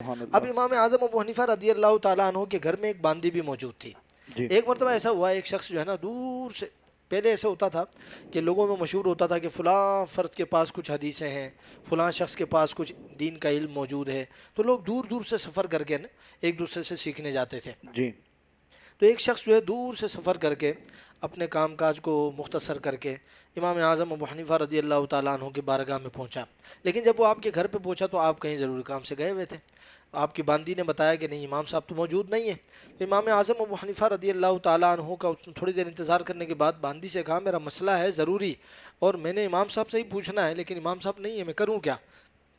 سبحان اب اللہ. امام اعظم ابو حنیفہ رضی اللہ تعالیٰ عنہ کے گھر میں ایک باندی بھی موجود تھی. جی ایک مرتبہ ایسا ہوا، ایک شخص جو ہے نا دور سے، پہلے ایسا ہوتا تھا کہ لوگوں میں مشہور ہوتا تھا کہ فلاں فرد کے پاس کچھ حدیثیں ہیں، فلاں شخص کے پاس کچھ دین کا علم موجود ہے، تو لوگ دور دور سے سفر کر کے نا ایک دوسرے سے سیکھنے جاتے تھے. جی تو ایک شخص جو ہے دور سے سفر کر کے اپنے کام کاج کو مختصر کر کے امام اعظم ابو حنیفہ رضی اللہ تعالیٰ عنہ کی بارگاہ میں پہنچا. لیکن جب وہ آپ کے گھر پہ پہنچا تو آپ کہیں ضروری کام سے گئے ہوئے تھے. آپ کی باندی نے بتایا کہ نہیں، امام صاحب تو موجود نہیں ہے. تو امام اعظم ابو حنیفہ رضی اللہ تعالیٰ عنہ کا اس نے تھوڑی دیر انتظار کرنے کے بعد باندی سے کہا میرا مسئلہ ہے ضروری، اور میں نے امام صاحب سے ہی پوچھنا ہے، لیکن امام صاحب نہیں ہے، میں کروں کیا؟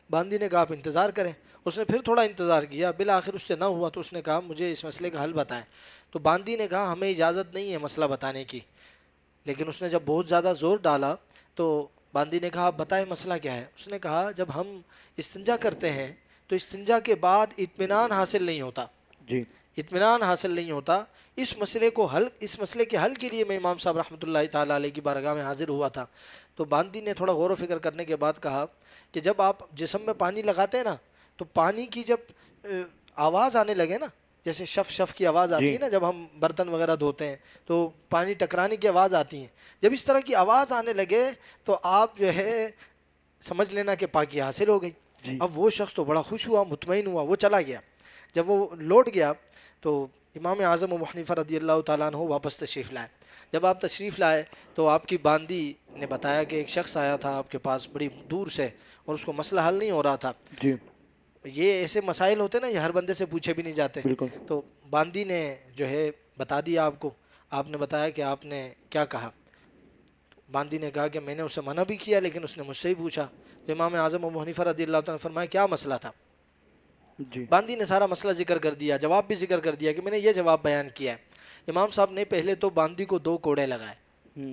باندی نے کہا آپ انتظار کریں. اس نے پھر تھوڑا انتظار کیا، بالآخر اس سے نہ ہوا تو اس نے کہا مجھے اس مسئلے کا حل بتائیں. تو باندی نے کہا ہمیں اجازت نہیں ہے مسئلہ بتانے کی. لیکن اس نے جب بہت زیادہ زور ڈالا تو باندی نے کہا آپ بتائیں مسئلہ کیا ہے. اس نے کہا جب ہم استنجا کرتے ہیں تو استنجا کے بعد اطمینان حاصل نہیں ہوتا، جی اطمینان حاصل نہیں ہوتا. اس مسئلے کے حل کے لیے میں امام صاحب رحمۃ اللہ تعالیٰ علیہ کی بارگاہ میں حاضر ہوا تھا. تو باندی نے تھوڑا غور و فکر کرنے کے بعد کہا کہ جب آپ جسم میں پانی لگاتے ہیں نا تو پانی کی جب آواز آنے لگے نا، جیسے شف شف کی آواز آتی جی ہے نا جب ہم برتن وغیرہ دھوتے ہیں تو پانی ٹکرانے کی آواز آتی ہے، جب اس طرح کی آواز آنے لگے تو آپ جو ہے سمجھ لینا کہ پاکی حاصل ہو گئی. جی اب وہ شخص تو بڑا خوش ہوا، مطمئن ہوا، وہ چلا گیا. جب وہ لوٹ گیا تو امام اعظم ابو حنیفہ رضی اللہ تعالیٰ عنہ واپس تشریف لائے. جب آپ تشریف لائے تو آپ کی باندی نے بتایا کہ ایک شخص آیا تھا آپ کے پاس بڑی دور سے اور اس کو مسئلہ حل نہیں ہو رہا تھا. جی یہ ایسے مسائل ہوتے نا، یہ ہر بندے سے پوچھے بھی نہیں جاتے. بالکل. تو باندی نے جو ہے بتا دیا آپ کو. آپ نے بتایا کہ آپ نے کیا کہا. باندی نے کہا کہ میں نے اسے منع بھی کیا لیکن اس نے مجھ سے ہی پوچھا. تو امام اعظم ابو حنیفہ رضی اللہ تعالیٰ نے فرمایا کیا مسئلہ تھا. جی باندی نے سارا مسئلہ ذکر کر دیا، جواب بھی ذکر کر دیا کہ میں نے یہ جواب بیان کیا ہے. امام صاحب نے پہلے تو باندی کو 2 کوڑے لگائے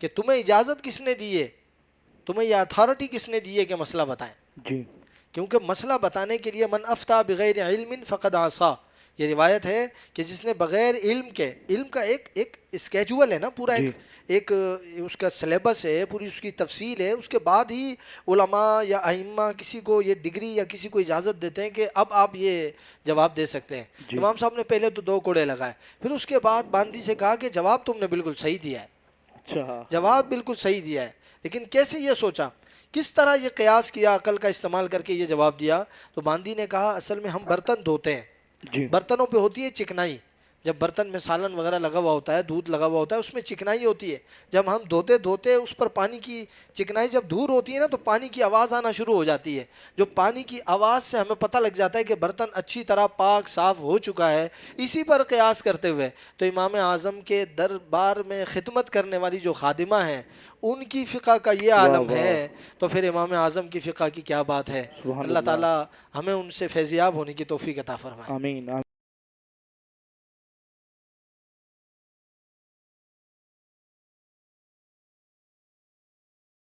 کہ تمہیں اجازت کس نے دی ہے، تمہیں یہ اتھارٹی کس نے دی ہے کہ مسئلہ بتائیں. جی کیونکہ مسئلہ بتانے کے لیے من افتیٰ بغیر علم فقد عصا، یہ روایت ہے کہ جس نے بغیر علم کے، علم کا ایک اسکیجول ہے نا، پورا جی ایک اس کا سلیبس ہے، پوری اس کی تفصیل ہے، اس کے بعد ہی علماء یا ائمہ کسی کو یہ ڈگری یا کسی کو اجازت دیتے ہیں کہ اب آپ یہ جواب دے سکتے ہیں. جی امام صاحب نے پہلے تو 2 کوڑے لگائے، پھر اس کے بعد باندی سے کہا کہ جواب تم نے بالکل صحیح دیا ہے، اچھا جواب بالکل صحیح دیا ہے، لیکن کیسے یہ سوچا، کس طرح یہ قیاس کیا، عقل کا استعمال کر کے یہ جواب دیا. تو باندی نے کہا اصل میں ہم برتن دھوتے ہیں، جی برتنوں پہ ہوتی ہے چکنائی، جب برتن میں سالن وغیرہ لگا ہوا ہوتا ہے، دودھ لگا ہوا ہوتا ہے، اس میں چکنائی ہوتی ہے. جب ہم دھوتے اس پر پانی کی چکنائی جب دور ہوتی ہے نا تو پانی کی آواز آنا شروع ہو جاتی ہے. جو پانی کی آواز سے ہمیں پتہ لگ جاتا ہے کہ برتن اچھی طرح پاک صاف ہو چکا ہے. اسی پر قیاس کرتے ہوئے تو امام اعظم کے دربار میں خدمت کرنے والی جو خادمہ ہیں ان کی فقہ کا یہ واہ عالم واہ ہے، تو پھر امام اعظم کی فقہ کی کیا بات ہے. سبحان اللہ اللہ. تعالیٰ ہمیں ان سے فیضیاب ہونے کی توفیق عطا فرمائے. آمین.